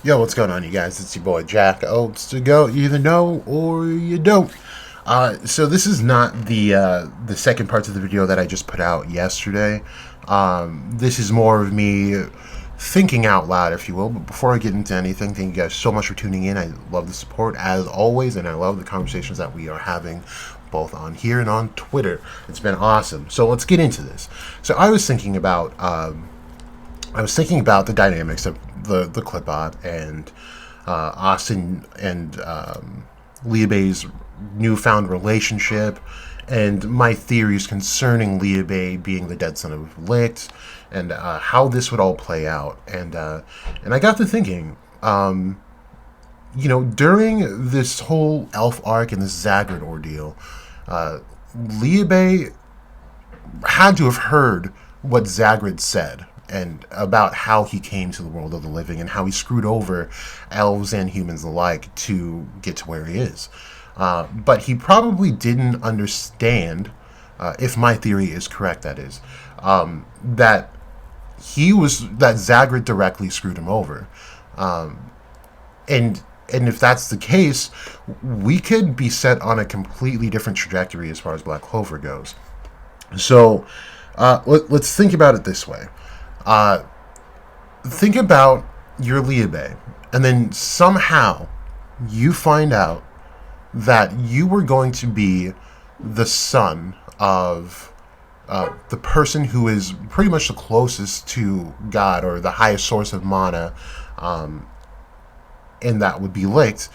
Yo, what's going on, you guys? It's your boy Jack OATz to go. You either know or you don't. So this is not the second parts of the video that I just put out yesterday. This is more of me thinking out loud, if you will. But before I get into anything, thank you guys so much for tuning in. I love the support as always, and I love the conversations that we are having both on here and on Twitter. It's been awesome. So let's get into this. So I was thinking about the dynamics of the clip art and Austin and Liebe's newfound relationship, and my theories concerning Liebe being the dead son of Licht, and how this would all play out. And I got to thinking, during this whole elf arc and this Zagrid ordeal, Liebe had to have heard what Zagrid said and about how he came to the world of the living and how he screwed over elves and humans alike to get to where he is. But he probably didn't understand, if my theory is correct, that is, that that Zagrid directly screwed him over. And if that's the case, we could be set on a completely different trajectory as far as Black Clover goes. So let's think about it this way. Think about your Liebe, and then somehow you find out that you were going to be the son of the person who is pretty much the closest to God or the highest source of mana, and that would be Licht,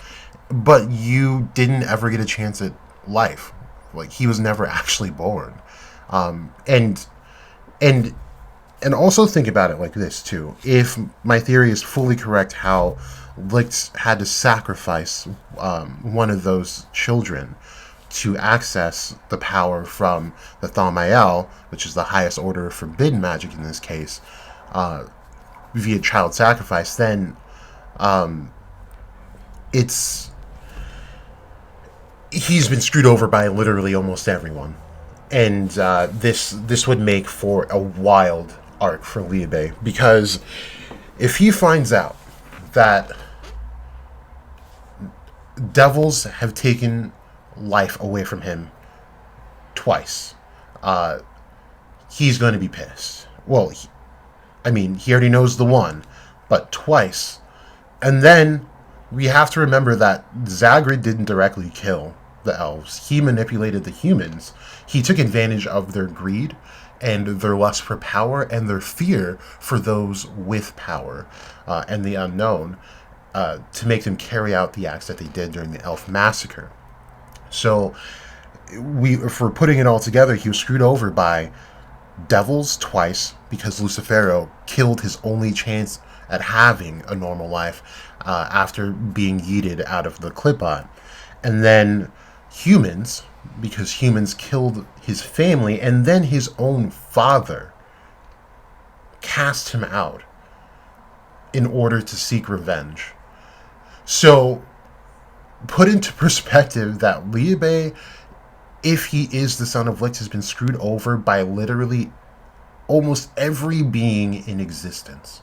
but you didn't ever get a chance at life. Like, he was never actually born. And also think about it like this too. If my theory is fully correct, how Licht had to sacrifice one of those children to access the power from the Thaumael, which is the highest order of forbidden magic in this case, via child sacrifice, then he's been screwed over by literally almost everyone. And this would make for a wild arc for Liebe, because if he finds out that devils have taken life away from him twice, he's going to be pissed. Well, he already knows the one, but twice. And then we have to remember that Zagrid didn't directly kill the elves. He manipulated the humans. He took advantage of their greed and their lust for power and their fear for those with power and the unknown, to make them carry out the acts that they did during the elf massacre. So if we're putting it all together, he was screwed over by devils twice because Lucifero killed his only chance at having a normal life after being yeeted out of the Clipot. And then humans, because humans killed his family, and then his own father cast him out in order to seek revenge. So, put into perspective that Liebe, if he is the son of Licht, has been screwed over by literally almost every being in existence.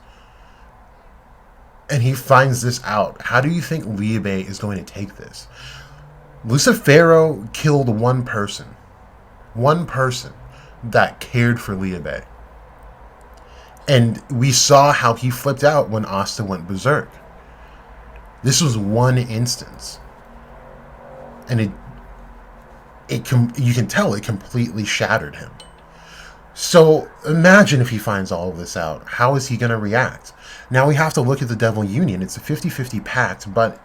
And he finds this out. How do you think Liebe is going to take this? Lucifero killed one person that cared for Liebe. And we saw how he flipped out when Asta went berserk. This was one instance. And you can tell it completely shattered him. So imagine if he finds all of this out. How is he going to react? Now we have to look at the Devil Union. It's a 50-50 pact, but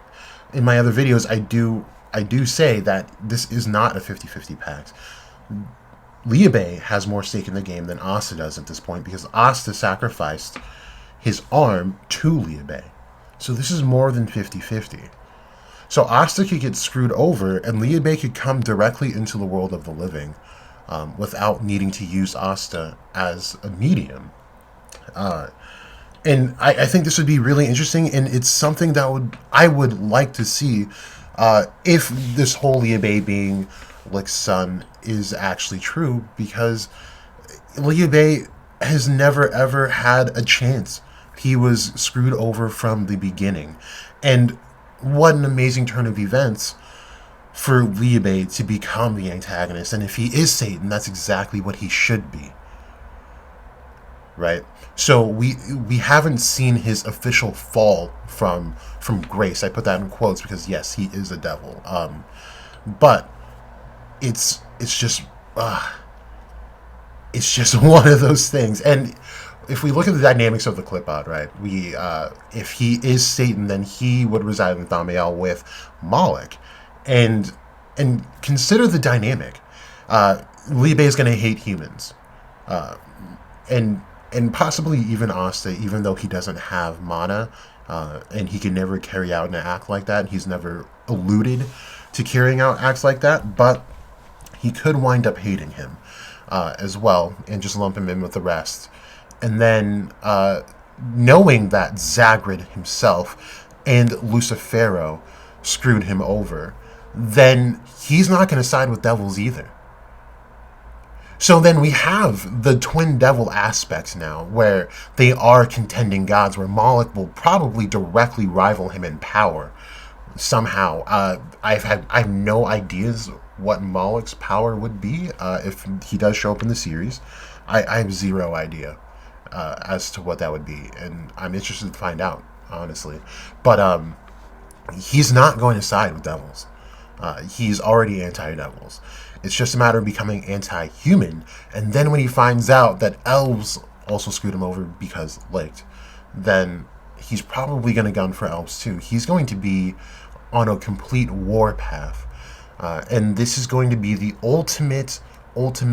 in my other videos I do say that this is not a 50-50 pact. Liebe has more stake in the game than Asta does at this point, because Asta sacrificed his arm to Liebe. So this is more than 50-50. So Asta could get screwed over, and Liebe could come directly into the world of the living without needing to use Asta as a medium. And I think this would be really interesting, and it's something that I would like to see if this whole Liebe being Licht's son is actually true, because Liebe has never ever had a chance He was screwed over from the beginning. And what an amazing turn of events for Liebe to become the antagonist. And if he is Satan, that's exactly what he should be. Right? So we haven't seen his official fall from grace. I put that in quotes because yes, he is a devil. But it's just one of those things. And if we look at the dynamics of the clipboard, right, we if he is Satan, then he would reside in Thamiel with Moloch, and consider the dynamic. Liebe is going to hate humans, and possibly even Asta, even though he doesn't have mana, and he can never carry out an act like that. He's never alluded to carrying out acts like that, but he could wind up hating him as well, and just lump him in with the rest. And then knowing that Zagrid himself and Lucifero screwed him over, then he's not going to side with devils either. So then we have the twin devil aspects now, where they are contending gods, where Moloch will probably directly rival him in power somehow. I have no ideas what Moloch's power would be if he does show up in the series. I have zero idea as to what that would be, and I'm interested to find out, honestly. But he's not going to side with devils. He's already anti-devils. It's just a matter of becoming anti-human, and then when he finds out that elves also screwed him over because licked, then he's probably going to gun for elves too. He's going to be on a complete war path, and this is going to be the ultimate, for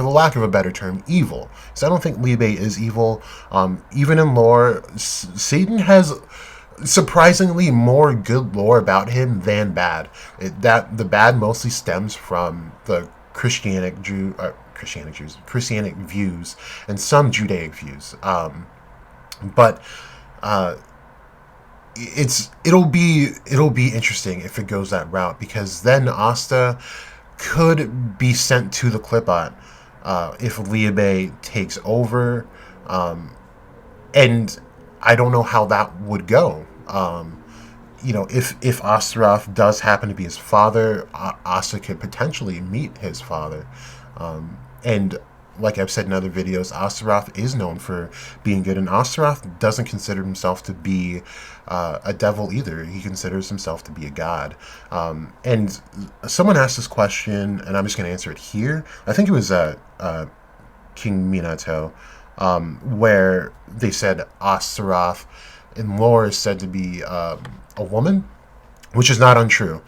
the lack of a better term, evil. So I don't think Liebe is evil. Even in lore, Satan has surprisingly more good lore about him than bad. The bad mostly stems from the Christianic views and some Judaic views. But it'll be interesting if it goes that route, because then Asta could be sent to the Clipot if Liebe takes over, and I don't know how that would go. If Astaroth does happen to be his father, Asta could potentially meet his father. And like I've said in other videos, Astaroth is known for being good, and Astaroth doesn't consider himself to be a devil either. He considers himself to be a god. And someone asked this question, and I'm just going to answer it here. I think it was King Minato, where they said Astaroth in lore is said to be a woman, which is not untrue.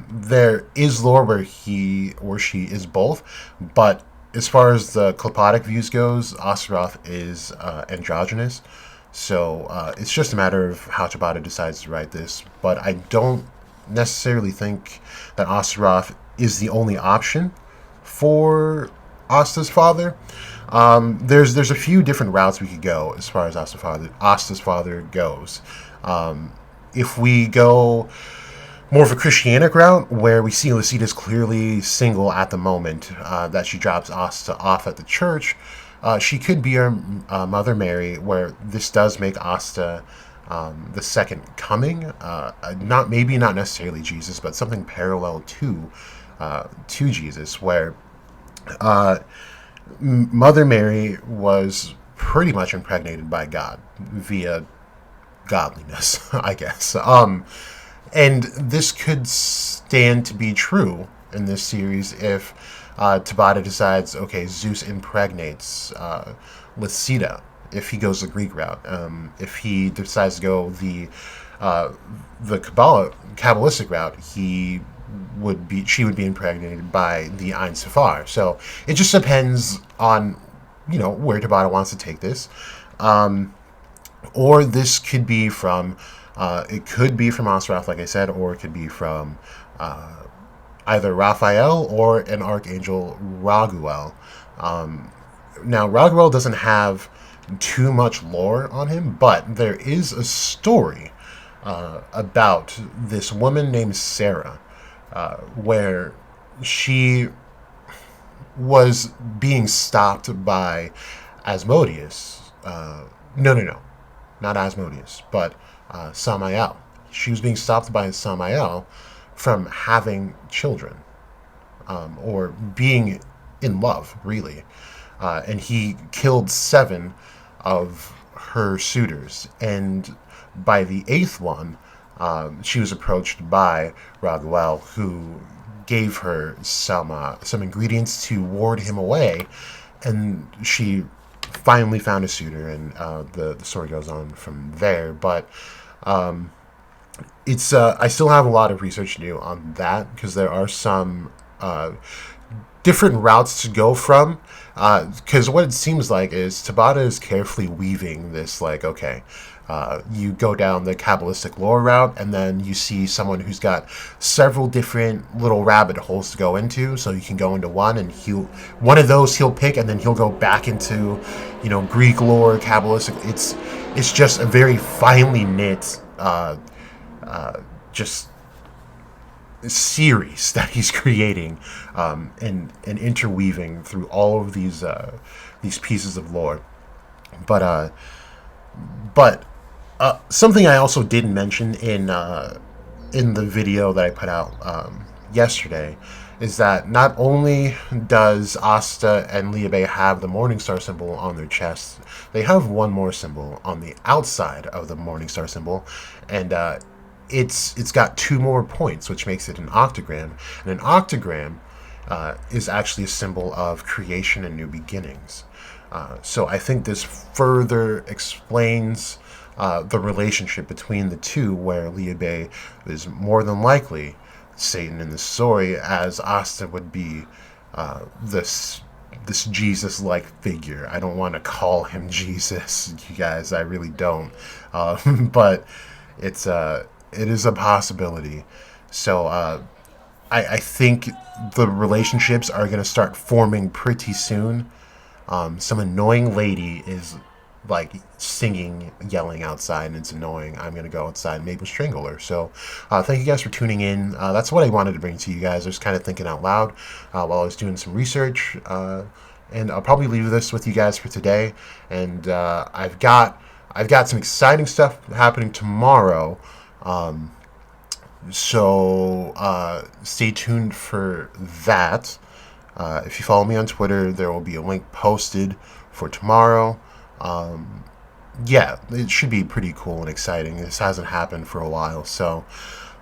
There is lore where he or she is both, but as far as the Clipotic views goes, Astaroth is androgynous. So it's just a matter of how Tabata decides to write this. But I don't necessarily think that Astaroth is the only option for Asta's father. There's a few different routes we could go as far as Asta's father goes. If we go more of a Christianic route, where we see Lucida's clearly single at the moment, that she drops Asta off at the church, she could be her Mother Mary, where this does make Asta the second coming. Not necessarily Jesus, but something parallel to Jesus, where Mother Mary was pretty much impregnated by God via godliness, I guess. And this could stand to be true in this series if Tabata decides, okay, Zeus impregnates Lucida, if he goes the Greek route. If he decides to go the Kabbalistic route, she would be impregnated by the Ein Safar. So it just depends on, where Tabata wants to take this. Or this could be from Astaroth, like I said, or it could be from either Raphael or an Archangel Raguel. Now, Raguel doesn't have too much lore on him, but there is a story about this woman named Sarah, where she was being stopped by Asmodeus, No, not Asmodeus, but Samael. She was being stopped by Samael from having children, or being in love, really. And he killed 7 of her suitors. And by the 8th one, she was approached by Raguel, who gave her some ingredients to ward him away. And she finally found a suitor, and the story goes on from there. But it's I still have a lot of research to do on that, because there are some different routes to go from. Because what it seems like is Tabata is carefully weaving this, like, okay, you go down the Kabbalistic lore route, and then you see someone who's got several different little rabbit holes to go into. So you can go into one, and one of those he'll pick, and then he'll go back into, Greek lore, Kabbalistic. It's just a very finely knit, just series that he's creating, and interweaving through all of these pieces of lore. But something I also didn't mention in the video that I put out yesterday is that not only does Asta and Liebe have the Morningstar symbol on their chests, they have one more symbol on the outside of the Morningstar symbol, and it's got 2 more points, which makes it an octagram. And an octagram is actually a symbol of creation and new beginnings. So I think this further explains the relationship between the two, where Liebe is more than likely Satan in the story, as Asta would be this Jesus-like figure. I don't want to call him Jesus, you guys. I really don't. But it is a possibility. So I think the relationships are going to start forming pretty soon. Some annoying lady is like singing, yelling outside, and it's annoying. I'm going to go outside and maybe strangle her. So thank you guys for tuning in. That's what I wanted to bring to you guys. I was kind of thinking out loud while I was doing some research. And I'll probably leave this with you guys for today. And I've got some exciting stuff happening tomorrow. So stay tuned for that. If you follow me on Twitter, there will be a link posted for tomorrow. Yeah, it should be pretty cool and exciting. This hasn't happened for a while. So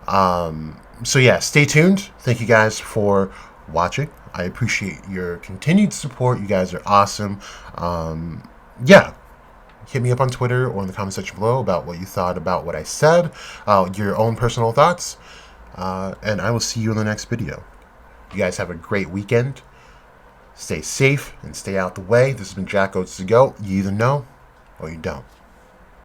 yeah, stay tuned. Thank you guys for watching. I appreciate your continued support. You guys are awesome. Yeah. Hit me up on Twitter or in the comment section below about what you thought about what I said, your own personal thoughts, and I will see you in the next video. You guys have a great weekend. Stay safe and stay out the way. This has been Jack OATz to go. You either know or you don't.